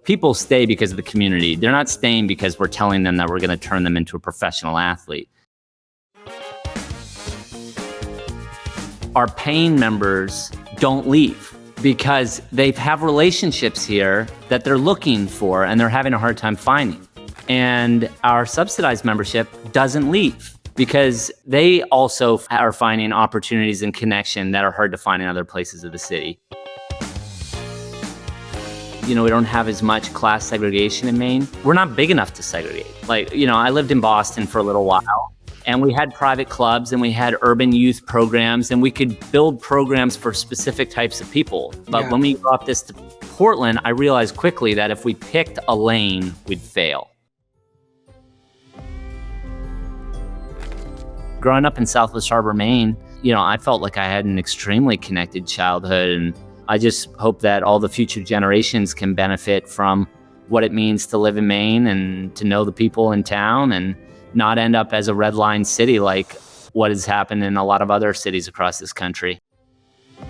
people stay because of the community. They're not staying because we're telling them that we're going to turn them into a professional athlete. Our paying members don't leave because they have relationships here that they're looking for and they're having a hard time finding. And our subsidized membership doesn't leave because they also are finding opportunities and connection that are hard to find in other places of the city. We don't have as much class segregation in Maine. We're not big enough to segregate. I lived in Boston for a little while, and we had private clubs and we had urban youth programs, and we could build programs for specific types of people. But when we brought this to Portland, I realized quickly that if we picked a lane, we'd fail. Growing up in Southwest Harbor, Maine, I felt like I had an extremely connected childhood, and I just hope that all the future generations can benefit from what it means to live in Maine and to know the people in town and not end up as a red line city like what has happened in a lot of other cities across this country.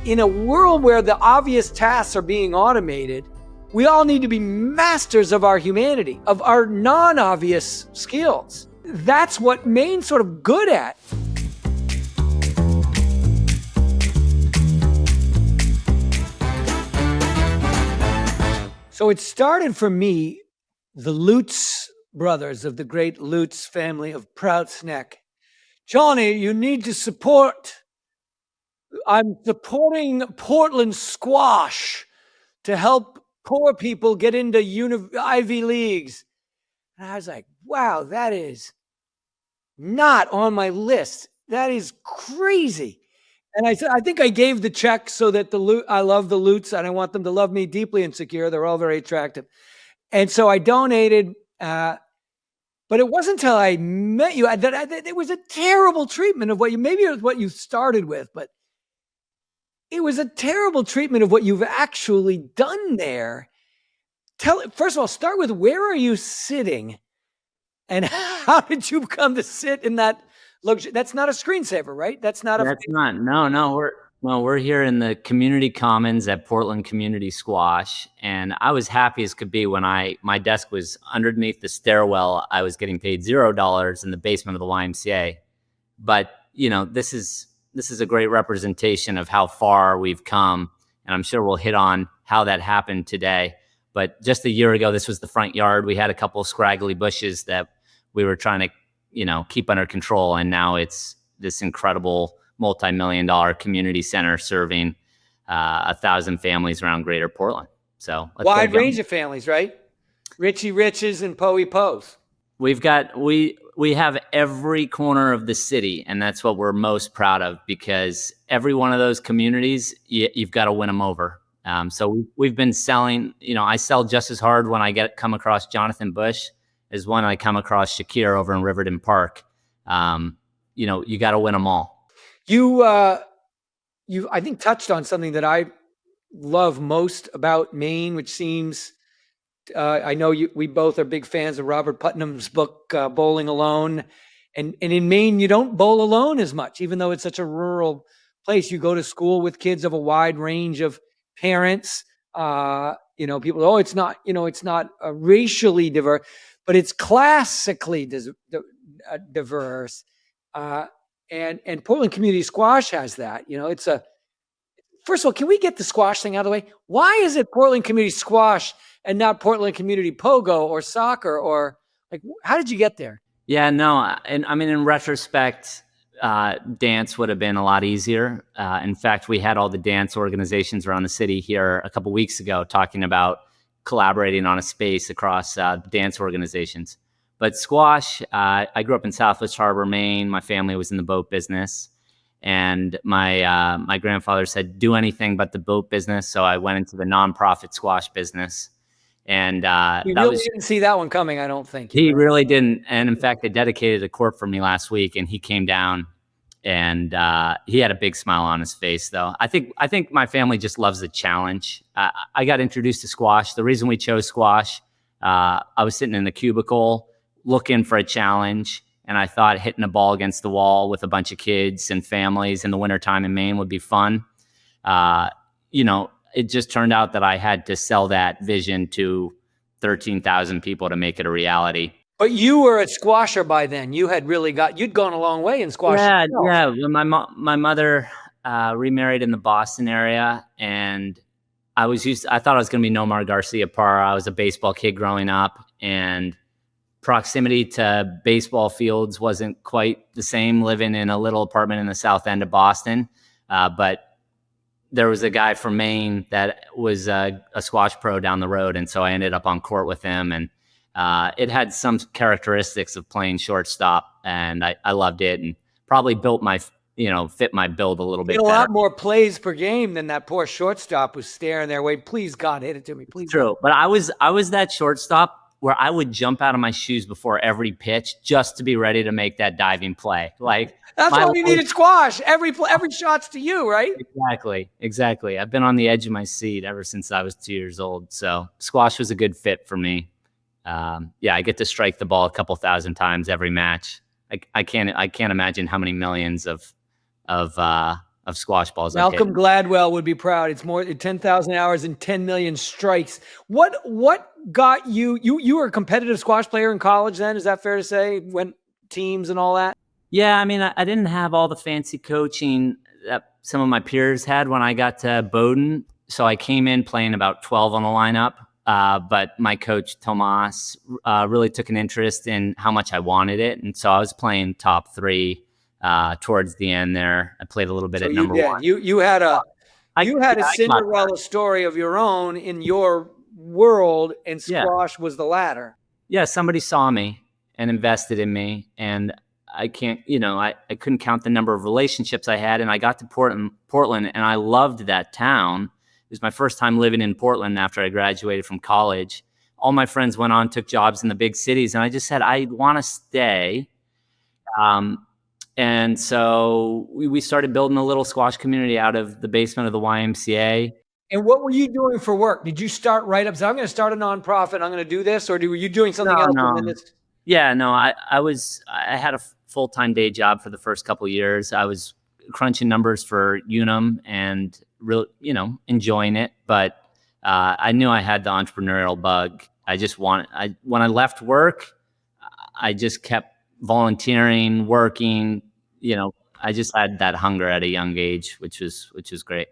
In a world where the obvious tasks are being automated, we all need to be masters of our humanity, of our non-obvious skills. That's what Maine's sort of good at. So it started for me, the Lutz brothers of the great Lutz family of Prouts Neck. Johnny, you need to support. I'm supporting Portland squash to help poor people get into Ivy Leagues. And I was like, wow, that is not on my list. That is crazy. And I said, I think I gave the check so that I love the Lutz and I want them to love me deeply and secure. They're all very attractive. And so I donated, but it wasn't until I met you that it was a terrible treatment of maybe it was what you started with, but it was a terrible treatment of what you've actually done there. First of all, start with where are you sitting and how did you come to sit in that luxury? That's not a screensaver, right? No. We're here in the community commons at Portland Community Squash. And I was happy as could be when my desk was underneath the stairwell. I was getting paid $0 in the basement of the YMCA. But, this is a great representation of how far we've come. And I'm sure we'll hit on how that happened today. But just a year ago, this was the front yard. We had a couple of scraggly bushes that we were trying to, keep under control. And now it's this incredible multi-million-dollar community center serving 1,000 families around Greater Portland. So wide range of families, right? Richie Riches and Poe Poes. We have every corner of the city, and that's what we're most proud of because every one of those communities, you've got to win them over. So we've been selling, I sell just as hard when I come across Jonathan Bush as when I come across Shakir over in Riverton Park. You got to win them all. You I think touched on something that I love most about Maine, which seems, I know we both are big fans of Robert Putnam's book, Bowling Alone. And in Maine, you don't bowl alone as much, even though it's such a rural place. You go to school with kids of a wide range of parents. People, it's not racially diverse, but it's classically diverse. And Portland Community Squash has that. First of all, can we get the squash thing out of the way? Why is it Portland Community Squash and not Portland Community Pogo or soccer or how did you get there? Yeah, no. And I mean, in retrospect, dance would have been a lot easier. In fact, we had all the dance organizations around the city here a couple weeks ago talking about collaborating on a space across dance organizations. But squash, I grew up in Southwest Harbor, Maine. My family was in the boat business. And my grandfather said, do anything but the boat business. So I went into the nonprofit squash business. And didn't see that one coming, I don't think. He really didn't. And in fact, they dedicated a court for me last week, and he came down and he had a big smile on his face, though. I think my family just loves the challenge. I got introduced to squash. The reason we chose squash, I was sitting in the cubicle looking for a challenge, and I thought hitting a ball against the wall with a bunch of kids and families in the wintertime in Maine would be fun. It just turned out that I had to sell that vision to 13,000 people to make it a reality. But you were a squasher by then. You'd gone a long way in squash Yeah, yourself. yeah. When my mother remarried in the Boston area, and I thought I was going to be Nomar Garcia Parra. I was a baseball kid growing up, and proximity to baseball fields wasn't quite the same living in a little apartment in the South End of Boston. But there was a guy from Maine that was a squash pro down the road, and so I ended up on court with him, and it had some characteristics of playing shortstop, and I loved it, and probably fit my build a little bit better. A lot more plays per game than that poor shortstop was staring their way. Please, God, hit it to me. Please. True. But I was that shortstop where I would jump out of my shoes before every pitch just to be ready to make that diving play. Like, that's why you needed squash. Every shot's to you, right? Exactly. I've been on the edge of my seat ever since I was 2 years old. So squash was a good fit for me. I get to strike the ball a couple thousand times every match. I can't imagine how many millions of squash balls. Malcolm Gladwell would be proud. It's more than 10,000 hours and 10 million strikes. What got you? You were a competitive squash player in college then? Is that fair to say? Went teams and all that? Yeah, I mean, I didn't have all the fancy coaching that some of my peers had when I got to Bowdoin. So I came in playing about 12 on the lineup. But my coach, Tomas, really took an interest in how much I wanted it. And so I was playing top 3 towards the end there. I played a little bit at number 1. You had a Cinderella story of your own in your world, and squash was the ladder. Yeah, somebody saw me and invested in me, and I couldn't count the number of relationships I had, and I got to Portland, and I loved that town. It was my first time living in Portland after I graduated from college. All my friends went on, took jobs in the big cities, and I just said, I want to stay. And so we started building a little squash community out of the basement of the YMCA. And what were you doing for work? Did you start right up? So I'm going to start a nonprofit. I'm going to do this, or were you doing something else? No. Yeah, no. I had a full-time day job for the first couple of years. I was crunching numbers for Unum and really, enjoying it. But I knew I had the entrepreneurial bug. When I left work, I just kept volunteering, working. I just had that hunger at a young age, which was great.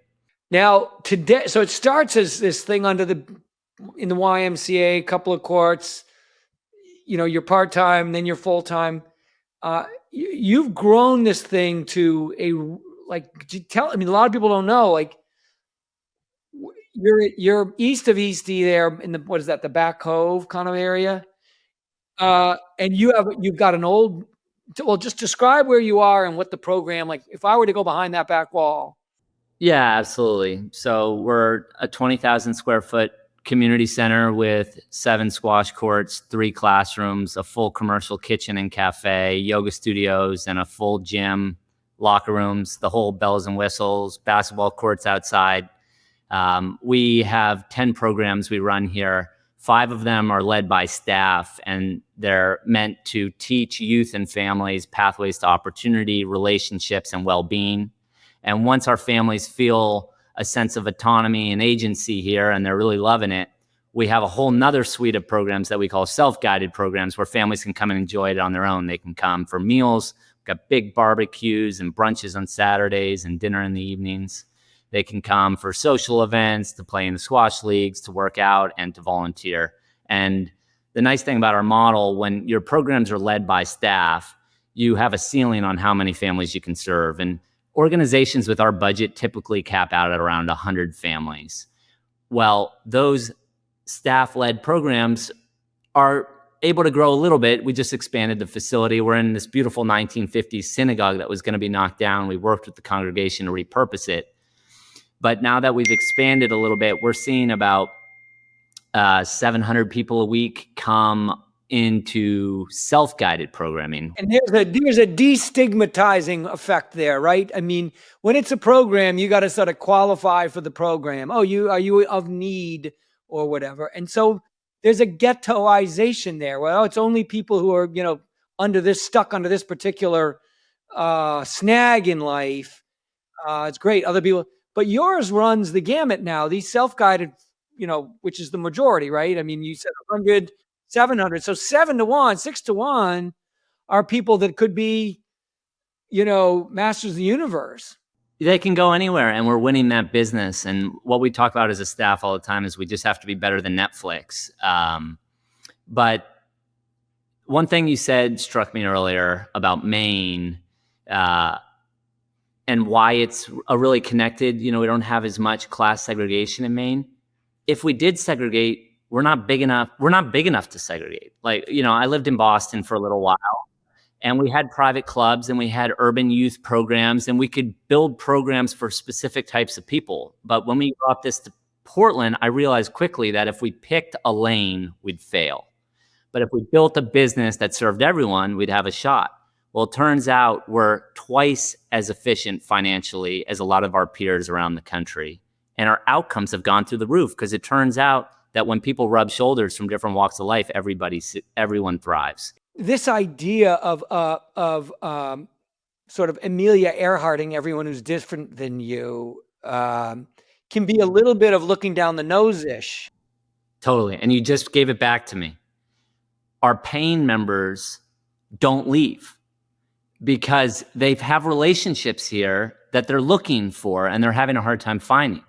Now today, so it starts as this thing in the YMCA, a couple of courts. You're part-time, then you're full-time. You've grown this thing to a a lot of people don't know. Like, you're east of Eastie there in the Back Cove kind of area, and you've got an old. Well, just describe where you are and what the program, like if I were to go behind that back wall. Yeah, absolutely. So we're a 20,000 square foot community center with 7 squash courts, 3 classrooms, a full commercial kitchen and cafe, yoga studios, and a full gym, locker rooms, the whole bells and whistles, basketball courts outside. We have 10 programs we run here. 5 of them are led by staff, and they're meant to teach youth and families pathways to opportunity, relationships, and well-being. And once our families feel a sense of autonomy and agency here, and they're really loving it, we have a whole nother suite of programs that we call self-guided programs where families can come and enjoy it on their own. They can come for meals. We've got big barbecues and brunches on Saturdays and dinner in the evenings. They can come for social events, to play in the squash leagues, to work out, and to volunteer. And the nice thing about our model, when your programs are led by staff, you have a ceiling on how many families you can serve. And organizations with our budget typically cap out at around 100 families. Well, those staff-led programs are able to grow a little bit. We just expanded the facility. We're in this beautiful 1950s synagogue that was going to be knocked down. We worked with the congregation to repurpose it. But now that we've expanded a little bit, we're seeing about 700 people a week come into self-guided programming. And there's a destigmatizing effect there, right? I mean, when it's a program, you got to sort of qualify for the program. Oh, are you of need or whatever? And so there's a ghettoization there. Well, it's only people who are, stuck under this particular snag in life. It's great. Other people, but yours runs the gamut now. These self-guided, which is the majority, right? I mean, you said 100, 700. So 7-1, 6-1 are people that could be, masters of the universe. They can go anywhere, and we're winning that business. And what we talk about as a staff all the time is we just have to be better than Netflix. But one thing you said struck me earlier about Maine, and why it's a really connected. We don't have as much class segregation in Maine. If we did segregate, we're not big enough. We're not big enough to segregate. I lived in Boston for a little while, and we had private clubs and we had urban youth programs, and we could build programs for specific types of people. But when we brought this to Portland, I realized quickly that if we picked a lane, we'd fail. But if we built a business that served everyone, we'd have a shot. Well, it turns out we're twice as efficient financially as a lot of our peers around the country. And our outcomes have gone through the roof, because it turns out that when people rub shoulders from different walks of life, everyone thrives. This idea of sort of Amelia Earharting everyone who's different than you can be a little bit of looking down the nose-ish. Totally. And you just gave it back to me. Our paying members don't leave because they have relationships here that they're looking for and they're having a hard time finding.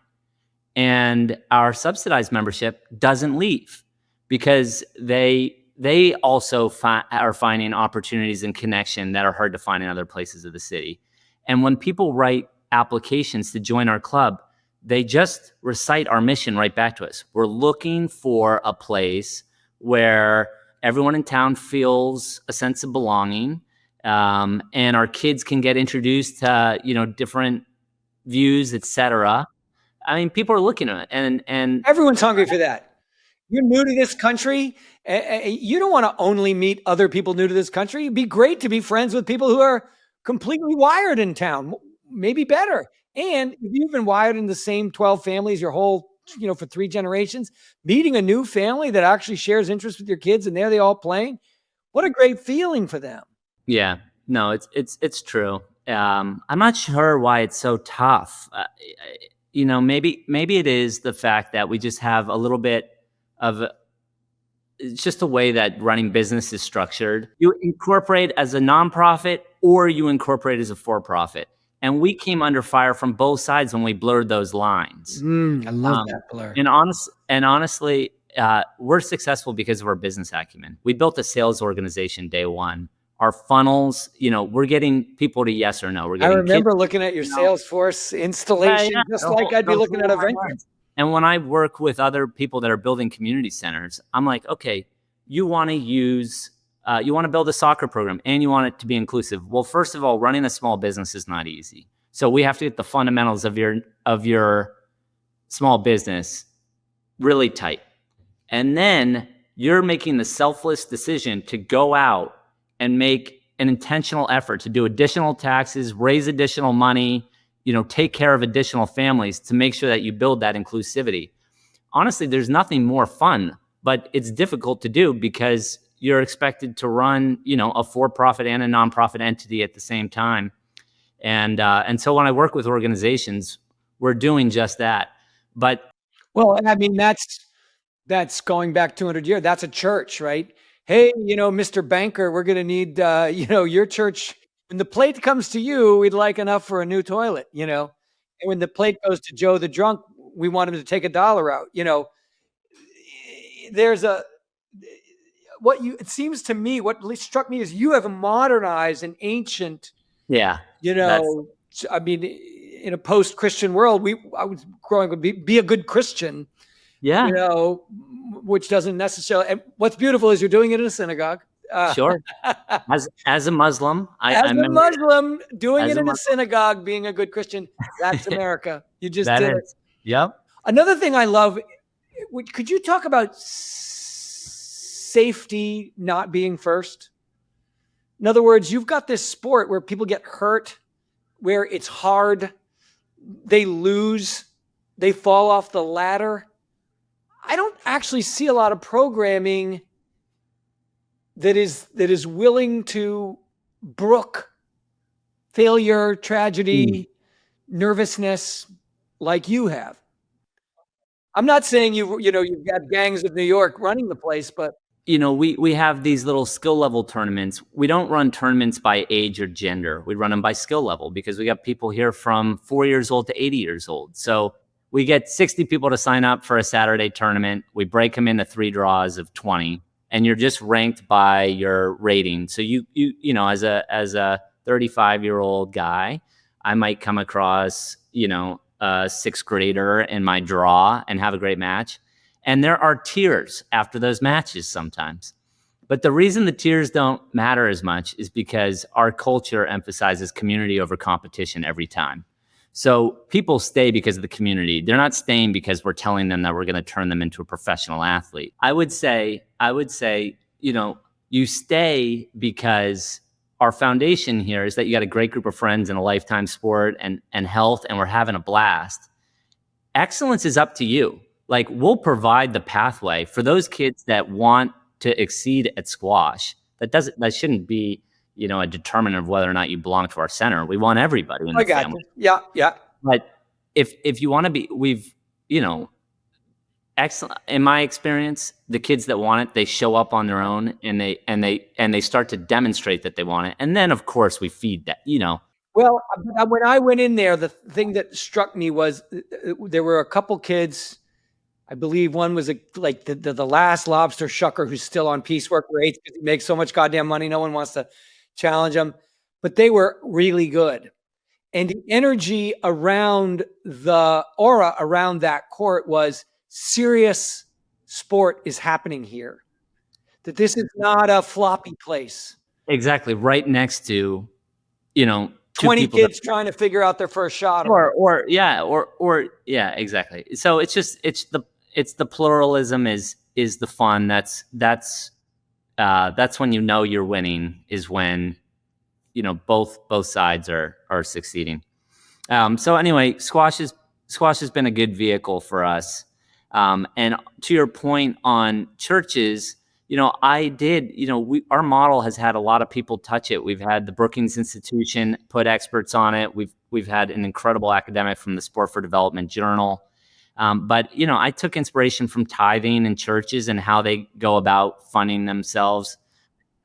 And our subsidized membership doesn't leave because they also are finding opportunities and connection that are hard to find in other places of the city. And when people write applications to join our club, they just recite our mission right back to us. We're looking for a place where everyone in town feels a sense of belonging, and our kids can get introduced to different views, etc. I mean, people are looking at it, and everyone's hungry for that. You're new to this country. You don't want to only meet other people new to this country. It'd be great to be friends with people who are completely wired in town, maybe better. And if you've been wired in the same 12 families your whole, for 3 generations, meeting a new family that actually shares interests with your kids, and there they all playing, what a great feeling for them. Yeah, no, it's true. I'm not sure why it's so tough. Maybe it is the fact that we just have a little bit of it's just the way that running business is structured. You incorporate as a nonprofit or you incorporate as a for-profit. And we came under fire from both sides when we blurred those lines. I love that blur. And honestly, we're successful because of our business acumen. We built a sales organization day one. Our funnels, we're getting people to yes or no. I remember looking at your Salesforce installation, just like I'd be looking at a venture. And when I work with other people that are building community centers, I'm like, okay, you want to build a soccer program and you want it to be inclusive. Well, first of all, running a small business is not easy. So we have to get the fundamentals of your small business really tight. And then you're making the selfless decision to go out and make an intentional effort to do additional taxes, raise additional money, take care of additional families to make sure that you build that inclusivity. Honestly, there's nothing more fun, but it's difficult to do because you're expected to run, a for-profit and a nonprofit entity at the same time. And so when I work with organizations, we're doing just that. But well, I mean, that's going back 200 years. That's a church, right? Hey, Mr. Banker, we're going to need, your church. When the plate comes to you, we'd like enough for a new toilet, And when the plate goes to Joe the drunk, we want him to take $1 out. There's it seems to me, what struck me is you have modernized an ancient, yeah, I mean, in a post-Christian world, I was growing up, be a good Christian. Yeah. Which doesn't necessarily, and what's beautiful is you're doing it in a synagogue. Sure. As a Muslim, Muslim, doing it in a synagogue, being a good Christian, that's America. You just did it. Yep. Another thing I love, could you talk about safety not being first? In other words, you've got this sport where people get hurt, where it's hard, they lose, they fall off the ladder. I don't actually see a lot of programming that is willing to brook failure, tragedy, nervousness like you have. I'm not saying you've got gangs of New York running the place, but we have these little skill level tournaments. We don't run tournaments by age or gender. We run them by skill level because we got people here from 4 years old to 80 years old. So we get 60 people to sign up for a Saturday tournament. We break them into 3 draws of 20, and you're just ranked by your rating. So as a 35-year-old guy, I might come across, a 6th grader in my draw and have a great match. And there are tiers after those matches sometimes. But the reason the tiers don't matter as much is because our culture emphasizes community over competition every time. So people stay because of the community. They're not staying because we're telling them that we're going to turn them into a professional athlete. I would say, you stay because our foundation here is that you got a great group of friends in a lifetime sport and health, and we're having a blast. Excellence is up to you. Like, we'll provide the pathway for those kids that want to exceed at squash. That shouldn't be, a determinant of whether or not you belong to our center. We want everybody in the family. Yeah. But if you want to be, excellent. In my experience, the kids that want it, they show up on their own and they start to demonstrate that they want it. And then of course we feed that, Well, when I went in there, the thing that struck me was there were a couple kids. I believe one was like the last lobster shucker who's still on piecework rates because he makes so much goddamn money. No one wants to challenge him, but they were really good. And the energy around the aura around that court was serious sport is happening here. That this is not a floppy place. Exactly. Right next to, 20 kids trying to figure out their first shot. Or yeah, exactly. So it's the pluralism is the fun. That's when you're winning, is when both sides are succeeding. So anyway, squash has been a good vehicle for us. And to your point on churches, our model has had a lot of people touch it. We've had the Brookings Institution put experts on it. We've had an incredible academic from the Sport for Development Journal. But I took inspiration from tithing and churches and how they go about funding themselves.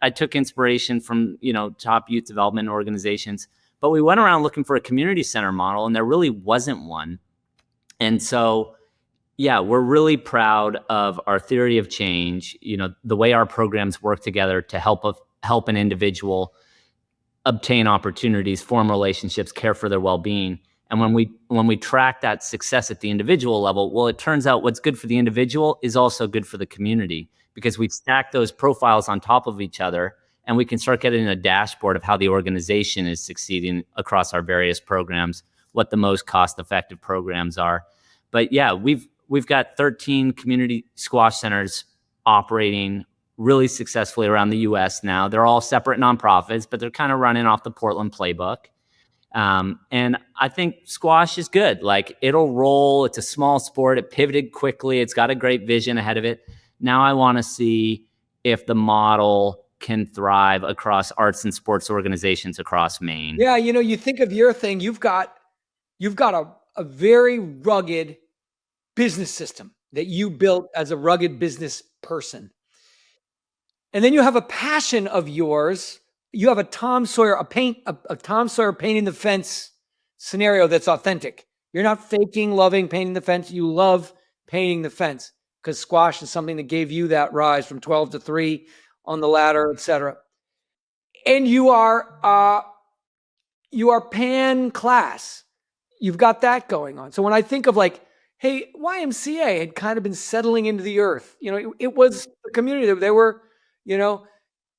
I took inspiration from, top youth development organizations, but we went around looking for a community center model and there really wasn't one. And so, yeah, we're really proud of our theory of change, the way our programs work together to help an individual obtain opportunities, form relationships, care for their well-being. And when we track that success at the individual level, well, it turns out what's good for the individual is also good for the community, because we stack those profiles on top of each other and we can start getting a dashboard of how the organization is succeeding across our various programs, what the most cost-effective programs are. But yeah, we've got 13 community squash centers operating really successfully around the U.S. now. They're all separate nonprofits, but they're kind of running off the Portland playbook. And I think squash is good. Like, it'll roll. It's a small sport. It pivoted quickly. It's got a great vision ahead of it. Now I want to see if the model can thrive across arts and sports organizations across Maine. Yeah, you think of your thing. You've got a very rugged business system that you built as a rugged business person. And then you have a passion of yours. You have a Tom Sawyer painting the fence scenario that's authentic. You're not faking loving painting the fence. You love painting the fence because squash is something that gave you that rise from 12 to 3 on the ladder, etc. And you are pan class. You've got that going on. So when I think of like, hey, YMCA had kind of been settling into the earth. It was a community. They were,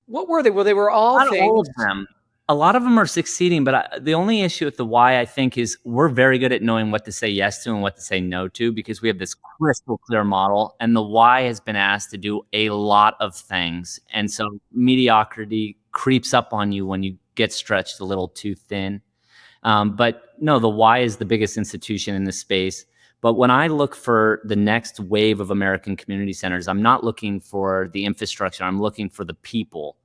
what were they? Well, they were all Not things. all of them. A lot of them are succeeding, but the only issue with the why, I think, is we're very good at knowing what to say yes to and what to say no to, because we have this crystal clear model, and the why has been asked to do a lot of things. And so mediocrity creeps up on you when you get stretched a little too thin. But no, the why is the biggest institution in this space. But when I look for the next wave of American community centers, I'm not looking for the infrastructure. I'm looking for the people.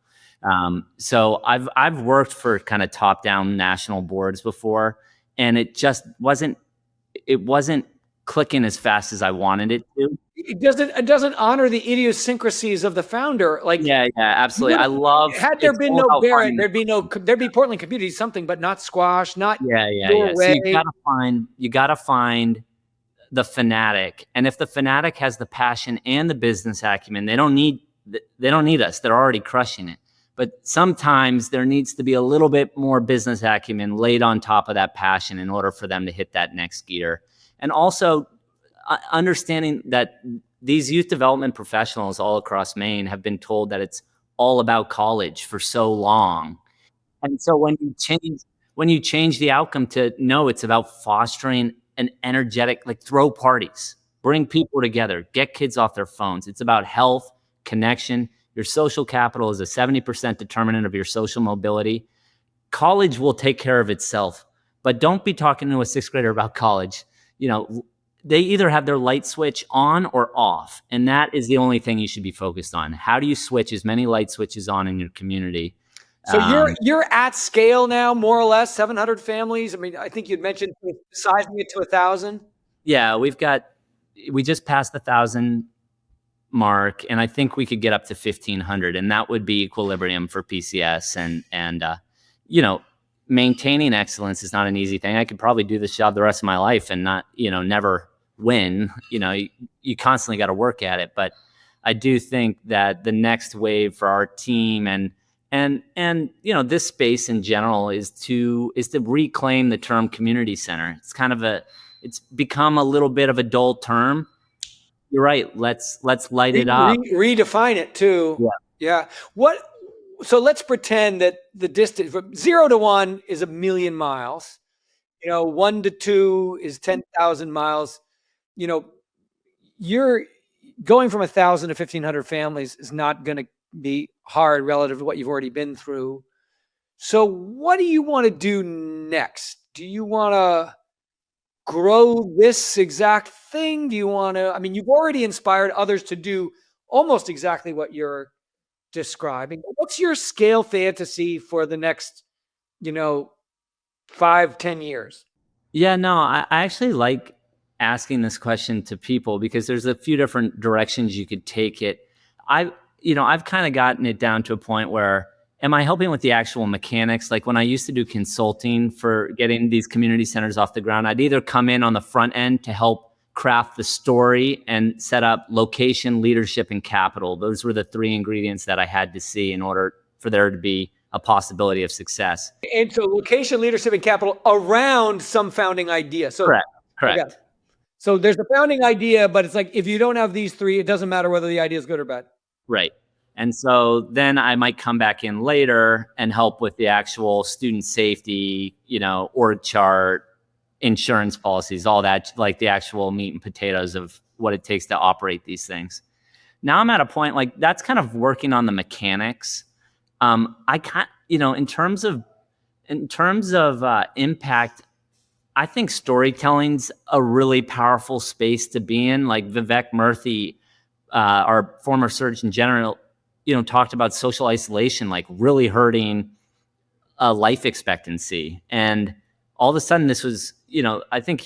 So I've worked for kind of top-down national boards before, and it just wasn't clicking as fast as I wanted it to. It doesn't honor the idiosyncrasies of the founder. Like, Yeah, absolutely. I love had there it's been all no about Barrett, finding the there'd be Portland Community something, but not squash, not your So way. you gotta find the fanatic, and if the fanatic has the passion and the business acumen, they don't need us. They're already crushing it. But sometimes there needs to be a little bit more business acumen laid on top of that passion in order for them to hit that next gear. And also understanding that these youth development professionals all across Maine have been told that it's all about college for so long. And so when you change the outcome to no, it's about fostering an energetic, like throw parties, bring people together, get kids off their phones. It's about health, connection. Your social capital is a 70% determinant of your social mobility. College will take care of itself, but don't be talking to a sixth grader about college. You know, they either have their light switch on or off, and that is the only thing you should be focused on. How do you switch as many light switches on in your community? So you're at scale now, more or less, 700 families. I mean, I think you'd mentioned sizing it to 1,000. Yeah, we just passed the 1,000 mark, and I think we could get up to 1,500, and that would be equilibrium for PCS. And you know, maintaining excellence is not an easy thing. I could probably do this job the rest of my life and not, never win. You constantly got to work at it. But I do think that the next wave for our team and this space in general is to reclaim the term community center. It's become a little bit of a dull term. You're right. Let's light it up. Redefine it too. Yeah. So let's pretend that the distance from 0 to 1 is 1,000,000 miles. 1 to 2 is 10,000 miles. You're going from 1,000 to 1,500 families is not going to be hard relative to what you've already been through. So what do you want to do next? Do you want to grow this exact thing? Do you want to, you've already inspired others to do almost exactly what you're describing. What's your scale fantasy for the next, 5-10 years? Yeah, no, I actually like asking this question to people because there's a few different directions you could take it. I've kind of gotten it down to a point where, am I helping with the actual mechanics? Like when I used to do consulting for getting these community centers off the ground, I'd either come in on the front end to help craft the story and set up location, leadership, and capital. Those were the 3 ingredients that I had to see in order for there to be a possibility of success. And so location, leadership, and capital around some founding idea. So correct. Okay. So there's a founding idea, but it's like, if you don't have these 3, it doesn't matter whether the idea is good or bad. Right. And so then I might come back in later and help with the actual student safety, org chart, insurance policies, all that, like the actual meat and potatoes of what it takes to operate these things. Now I'm at a point like that's kind of working on the mechanics. I can't, in terms of impact, I think storytelling's a really powerful space to be in. Like Vivek Murthy, our former Surgeon General, talked about social isolation, like really hurting life expectancy. And all of a sudden this was, I think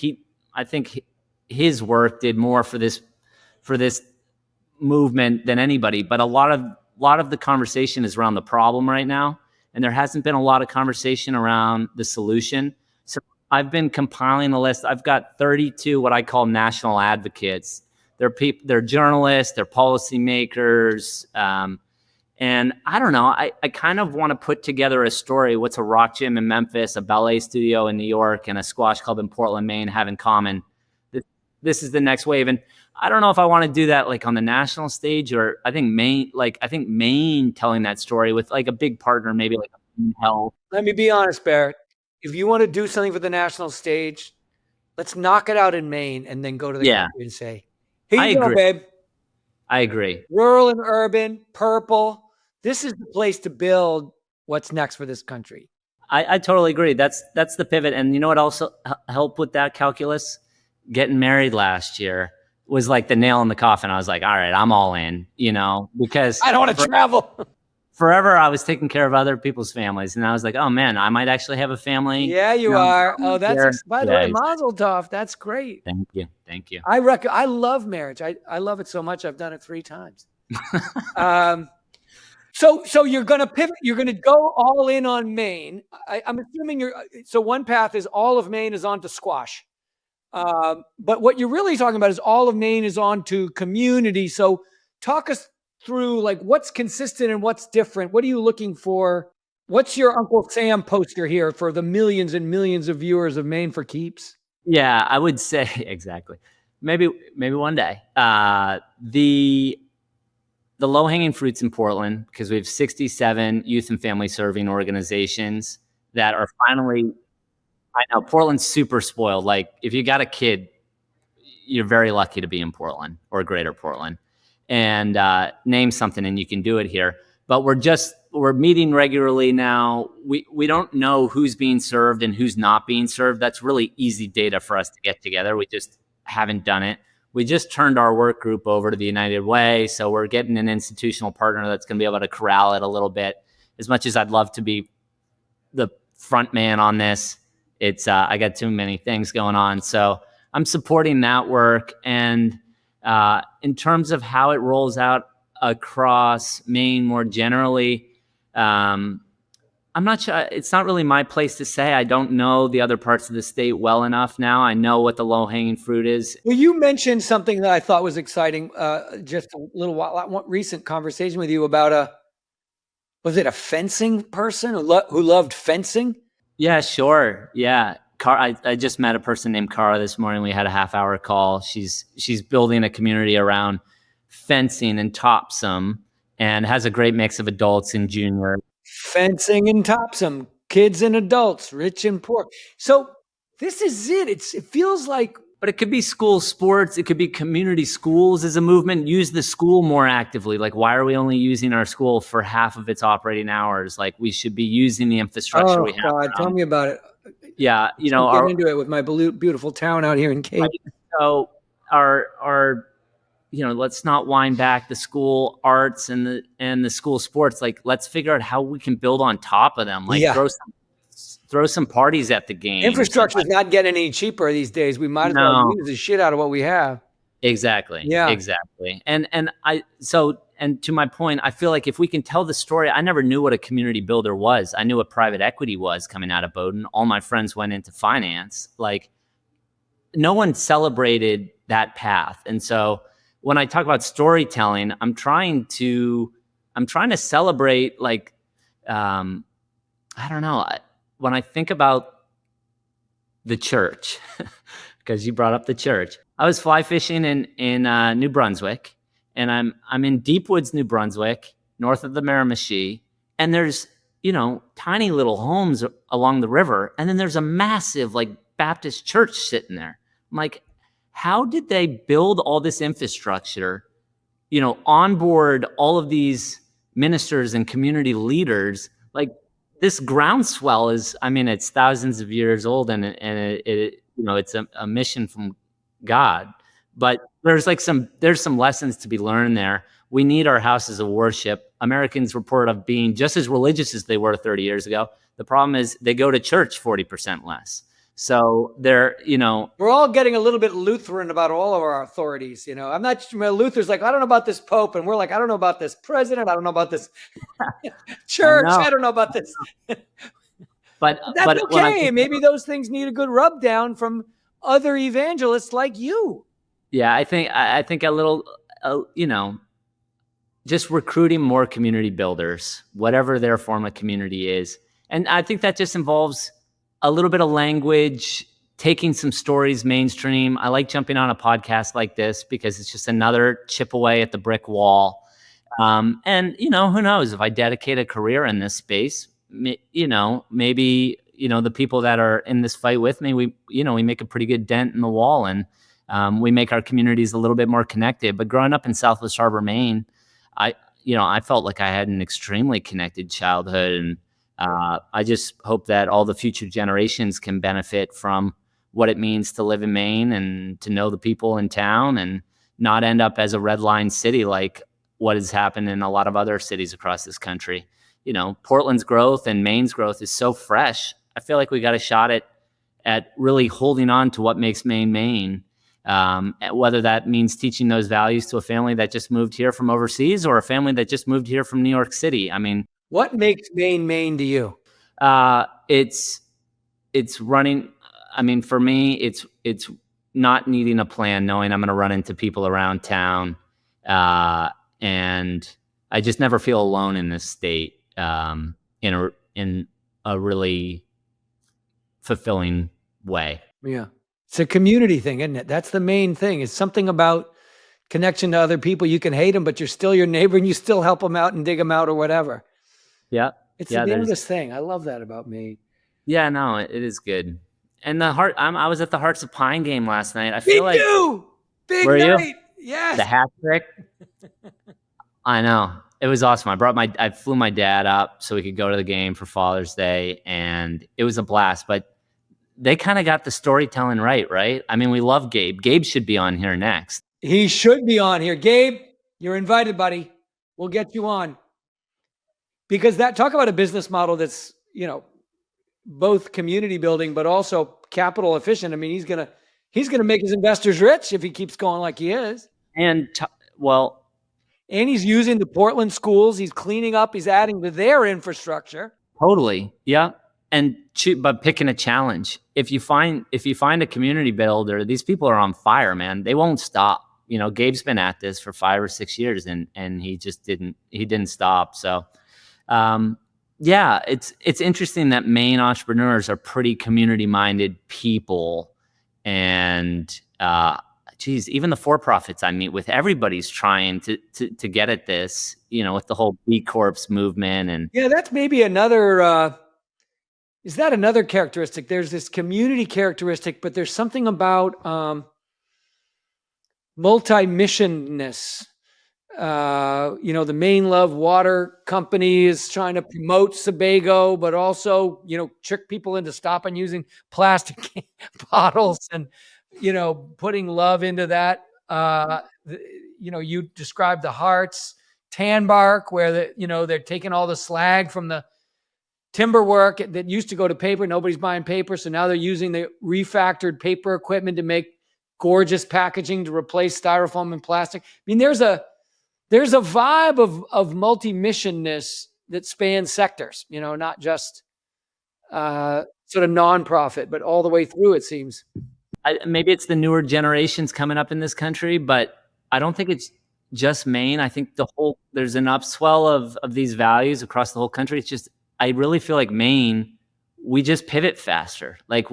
his work did more for this movement than anybody. But a lot of the conversation is around the problem right now. And there hasn't been a lot of conversation around the solution. So I've been compiling a list. I've got 32 what I call national advocates. They're journalists, they're policymakers. And I don't know, I kind of want to put together a story. What's a rock gym in Memphis, a ballet studio in New York, and a squash club in Portland, Maine have in common? This is the next wave. And I don't know if I want to do that like on the national stage, or I think Maine telling that story with like a big partner, maybe like Health. Let me be honest, Barrett. If you want to do something for the national stage, let's knock it out in Maine and then go to the country and say, here you go, babe. I agree. Rural and urban, purple. This is the place to build what's next for this country. I totally agree. That's the pivot. And you know what also helped with that calculus? Getting married last year was like the nail in the coffin. I was like, all right, I'm all in, because I don't want to travel. forever I was taking care of other people's families, and I was like, oh man, I might actually have a family. Yeah, you are. Oh, by the Yeah, way, exactly. Mazel Tov. That's great. Thank you. Thank you. I love marriage. I love it so much. I've done it 3 times. So you're going to pivot. You're going to go all in on Maine. I'm assuming so one path is all of Maine is onto squash. But what you're really talking about is all of Maine is onto community. So talk us through like what's consistent and what's different. What are you looking for? What's your Uncle Sam poster here for the millions and millions of viewers of Maine for Keeps? Yeah, I would say exactly. Maybe one day. The low-hanging fruits in Portland, because we have 67 youth and family serving organizations that are finally, I know Portland's super spoiled. Like if you got a kid, you're very lucky to be in Portland or greater Portland, and name something and you can do it here. But we're meeting regularly now. We don't know who's being served and who's not being served. That's really easy data for us to get together. We just haven't done it. We just turned our work group over to the United Way, so we're getting an institutional partner that's going to be able to corral it a little bit. As much as I'd love to be the front man on this, it's I got too many things going on. So I'm supporting that work. And in terms of how it rolls out across Maine more generally, I'm not sure. It's not really my place to say. I don't know the other parts of the state well enough now. I know what the low-hanging fruit is. Well, you mentioned something that I thought was exciting just a little while, recent conversation with you about was it a fencing person who loved fencing? Yeah, sure. Yeah. I just met a person named Cara this morning. We had a half-hour call. She's building a community around fencing in Topsom and has a great mix of adults and junior. Fencing in Topsom, kids and adults, rich and poor. So this is it. It feels like. But it could be school sports. It could be community schools as a movement. Use the school more actively. Like, why are we only using our school for half of its operating hours? Like, we should be using the infrastructure we have. Oh, God, tell me about it. Yeah, you know, get into it with my beautiful town out here in Cape. So our let's not wind back the school arts and the school sports. Like, let's figure out how we can build on top of them. Like, throw some parties at the game. Infrastructure is not getting any cheaper these days. We might as well use the shit out of what we have. Exactly. Yeah. Exactly. And to my point, I feel like if we can tell the story, I never knew what a community builder was. I knew what private equity was coming out of Bowdoin. All my friends went into finance. Like, no one celebrated that path. And so when I talk about storytelling, I'm trying to celebrate, like, I don't know. When I think about the church, because you brought up the church, I was fly fishing in New Brunswick, and I'm in Deep Woods, New Brunswick, north of the Miramichi, and there's tiny little homes along the river, and then there's a massive like Baptist church sitting there. I'm like, how did they build all this infrastructure, onboard all of these ministers and community leaders? Like, this groundswell is, it's thousands of years old, and it's a mission from God. But there's some lessons to be learned there. We need our houses of worship. Americans report of being just as religious as they were 30 years ago. The problem is they go to church 40% less. So we're all getting a little bit Lutheran about all of our authorities. I'm not. Luther's like, I don't know about this Pope, and we're like, I don't know about this president. I don't know about this church. I don't know about this. But that's okay. Maybe those things need a good rub down from other evangelists like you. Yeah, I think a little, just recruiting more community builders, whatever their form of community is, and I think that just involves a little bit of language, taking some stories mainstream. I like jumping on a podcast like this because it's just another chip away at the brick wall. And who knows, if I dedicate a career in this space, maybe, the people that are in this fight with me, we make a pretty good dent in the wall, and we make our communities a little bit more connected. But growing up in Southwest Harbor, Maine, I felt like I had an extremely connected childhood, and I just hope that all the future generations can benefit from what it means to live in Maine and to know the people in town and not end up as a red line city like what has happened in a lot of other cities across this country. Portland's growth and Maine's growth is so fresh. I feel like we got a shot at really holding on to what makes Maine Maine. Whether that means teaching those values to a family that just moved here from overseas or a family that just moved here from New York City. I mean, what makes Maine Maine to you? It's running. I mean, for me, it's not needing a plan, knowing I'm going to run into people around town, and I just never feel alone in this state. In a really fulfilling way. Yeah. It's a community thing, isn't it? That's the main thing. It's something about connection to other people. You can hate them, but you're still your neighbor and you still help them out and dig them out or whatever. Yeah. It's the damnedest thing. I love that about me. Yeah, no, it is good. And I was at the Hearts of Pine game last night. I feel like big night. Yes. The hat trick. I know. It was awesome. I flew my dad up so we could go to the game for Father's Day, and it was a blast. But they kind of got the storytelling right? I mean, we love Gabe. Gabe should be on here next. He should be on here. Gabe, you're invited, buddy. We'll get you on. Because talk about a business model that's, both community building, but also capital efficient. I mean, he's going to make his investors rich if he keeps going like he is. And he's using the Portland schools. He's cleaning up. He's adding to their infrastructure. Totally. Yeah. But picking a challenge. If you find a community builder, these people are on fire, man. They won't stop. Gabe's been at this for 5 or 6 years and he just didn't stop. So, yeah, it's interesting that Maine entrepreneurs are pretty community-minded people. And, even the for-profits I meet with, everybody's trying to get at this, with the whole B Corps movement. And yeah, that's maybe another, is that another characteristic? There's this community characteristic, but there's something about multi-missionness. The Maine Love Water Company is trying to promote Sebago, but also, trick people into stopping using plastic bottles and, putting love into that. You described the Hearts, Tan Bark, where they're taking all the slag from the timber work that used to go to paper. Nobody's buying paper. So now they're using the refactored paper equipment to make gorgeous packaging to replace styrofoam and plastic. I mean, there's a vibe of multi-missionness that spans sectors, not just sort of nonprofit, but all the way through, it seems. Maybe it's the newer generations coming up in this country, but I don't think it's just Maine. I think there's an upswell of these values across the whole country. It's just, I really feel like Maine, we just pivot faster. Like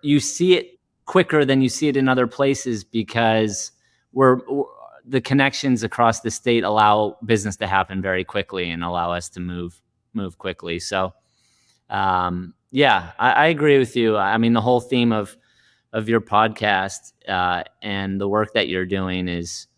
you see it quicker than you see it in other places because the connections across the state allow business to happen very quickly and allow us to move quickly. So, yeah, I agree with you. I mean, the whole theme of your podcast and the work that you're doing is,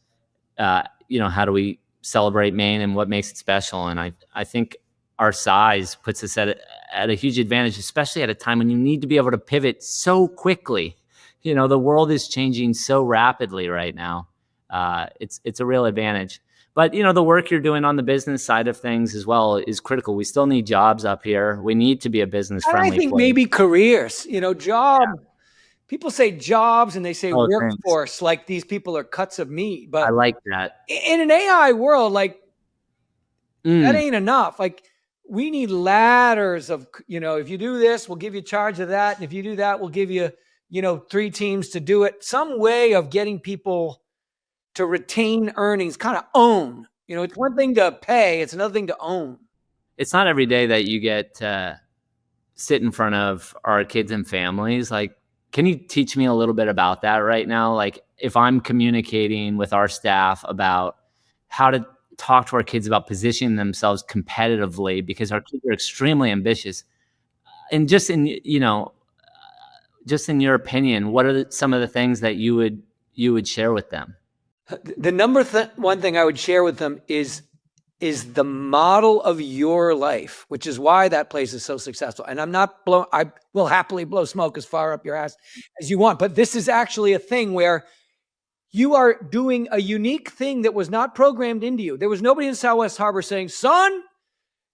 how do we celebrate Maine and what makes it special? And I think our size puts us at a huge advantage, especially at a time when you need to be able to pivot so quickly. The world is changing so rapidly right now. It's a real advantage. But, the work you're doing on the business side of things as well is critical. We still need jobs up here. We need to be a business-friendly place. I think maybe careers, job. Yeah. People say jobs and they say workforce, thanks. Like these people are cuts of meat. But I like that. In an AI world, like that ain't enough. Like we need ladders of, if you do this, we'll give you charge of that. And if you do that, we'll give you, 3 teams to do it. Some way of getting people to retain earnings, kind of own. It's one thing to pay. It's another thing to own. It's not every day that you get to sit in front of our kids and families. Like, can you teach me a little bit about that right now? Like if I'm communicating with our staff about how to talk to our kids about positioning themselves competitively, because our kids are extremely ambitious. And just in your opinion, what are some of the things that you would share with them? The number one thing I would share with them is the model of your life, which is why that place is so successful. And I will happily blow smoke as far up your ass as you want, but this is actually a thing where You are doing a unique thing that was not programmed into you. There was nobody in Southwest Harbor saying, son,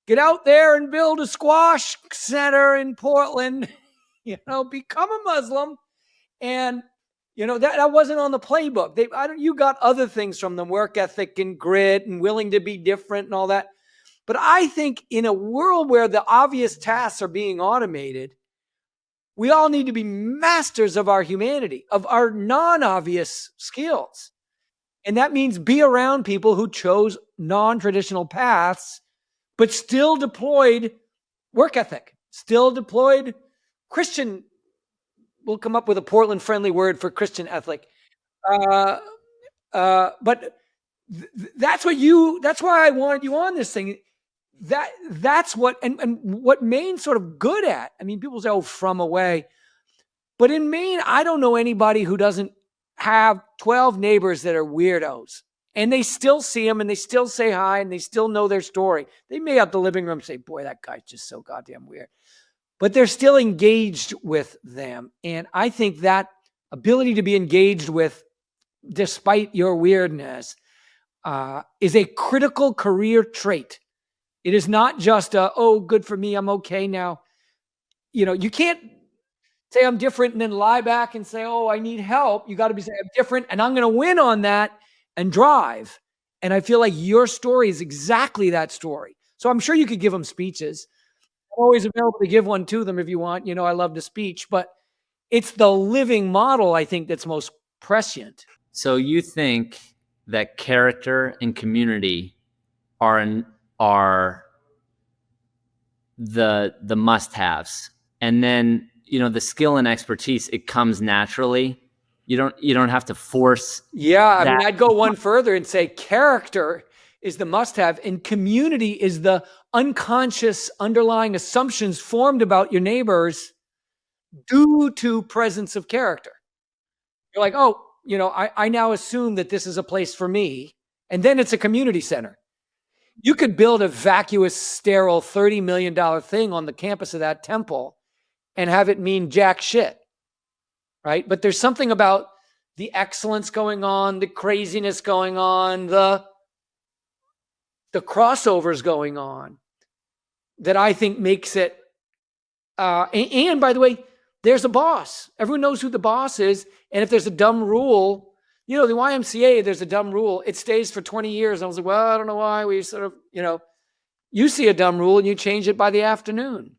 get out there and build a squash center in Portland, become a Muslim. And, that wasn't on the playbook. You got other things from them, work ethic and grit and willing to be different and all that. But I think in a world where the obvious tasks are being automated, we all need to be masters of our humanity, of our non-obvious skills. And that means be around people who chose non-traditional paths, but still deployed work ethic, still deployed Christian. We'll come up with a Portland-friendly word for Christian ethic. But that's why I wanted you on this thing. That's what, and what Maine's sort of good at. I mean, people say, oh, from away. But in Maine, I don't know anybody who doesn't have 12 neighbors that are weirdos. And they still see them and they still say hi and they still know their story. They may out the living room say, boy, that guy's just so goddamn weird. But they're still engaged with them. And I think that ability to be engaged with, despite your weirdness, is a critical career trait. It is not just oh, good for me, I'm okay now. You can't say I'm different and then lie back and say, oh, I need help. You got to be saying I'm different and I'm going to win on that and drive. And I feel like your story is exactly that story. So I'm sure you could give them speeches. I'm always available to give one to them if you want. I love the speech, but it's the living model, I think, that's most prescient. So you think that character and community are the must-haves, and then the skill and expertise, it comes naturally. You don't have to force. Yeah, I mean, I'd go one further and say character is the must-have, and community is the unconscious underlying assumptions formed about your neighbors due to presence of character. You're like, oh, I now assume that this is a place for me, and then it's a community center. You could build a vacuous, sterile $30 million thing on the campus of that temple and have it mean jack shit, right? But there's something about the excellence going on, the craziness going on, the crossovers going on that I think makes it, and by the way, there's a boss. Everyone knows who the boss is. And if there's a dumb rule, the YMCA, there's a dumb rule. It stays for 20 years. And I was like, well, I don't know why. We sort of, you see a dumb rule and you change it by the afternoon.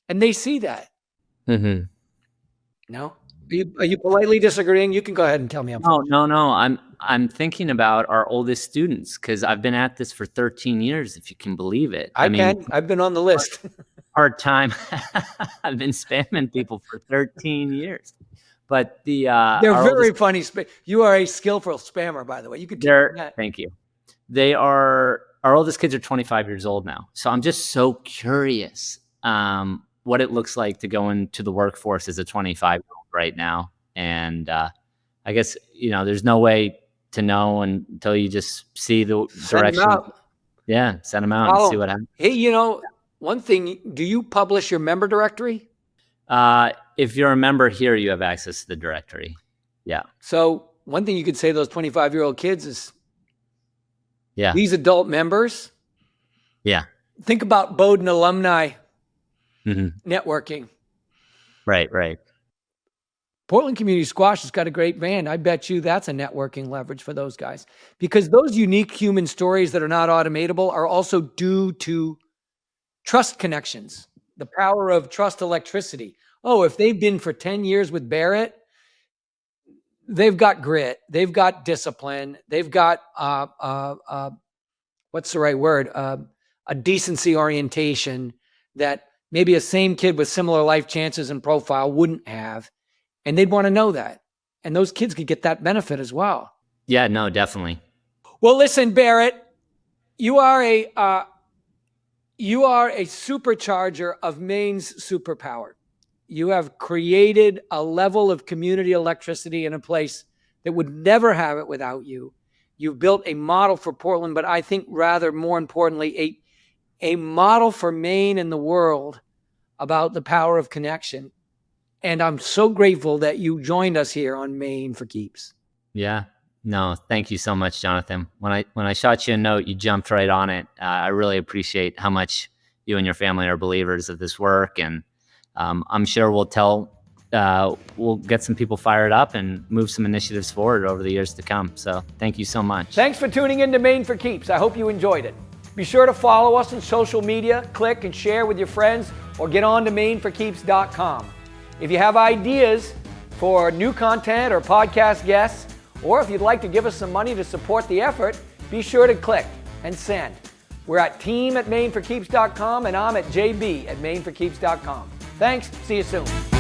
And they see that. Mm-hmm. No? Are you politely disagreeing? You can go ahead and tell me. No. I'm thinking about our oldest students because I've been at this for 13 years, if you can believe it. I mean, I've been on the list. Part-time. I've been spamming people for 13 years. But they're very funny. You are a skillful spammer, by the way. You could do that. Thank you. Our oldest kids are 25 years old now. So I'm just so curious what it looks like to go into the workforce as a 25-year-old right now. And I guess, there's no way to know until you just see the direction. Send them out. Yeah, send them out and see what happens. Hey, one thing, do you publish your member directory? If you're a member here, you have access to the directory. Yeah. So one thing you could say to those 25-year-old kids is, yeah, these adult members. Yeah. Think about Bowdoin alumni networking. Right. Portland Community Squash has got a great band. I bet you that's a networking leverage for those guys, because those unique human stories that are not automatable are also due to trust connections, the power of trust electricity. Oh, if they've been for 10 years with Barrett, they've got grit, they've got discipline, they've got, what's the right word? A decency orientation that maybe a same kid with similar life chances and profile wouldn't have. And they'd want to know that. And those kids could get that benefit as well. Yeah, no, definitely. Well, listen, Barrett, you are a supercharger of Maine's superpower. You have created a level of community electricity in a place that would never have it without you. You've built a model for Portland, but I think rather more importantly, a model for Maine and the world about the power of connection. And I'm so grateful that you joined us here on Maine for Keeps. Yeah. No, thank you so much, Jonathan. When I shot you a note, you jumped right on it. I really appreciate how much you and your family are believers of this work, and I'm sure we'll get some people fired up and move some initiatives forward over the years to come. So thank you so much. Thanks for tuning in to Maine for Keeps. I hope you enjoyed it. Be sure to follow us on social media, click and share with your friends, or get on to MaineForKeeps.com. If you have ideas for new content or podcast guests, or if you'd like to give us some money to support the effort, be sure to click and send. We're at team@MaineForKeeps.com, and I'm at JB@MaineForKeeps.com. Thanks. See you soon.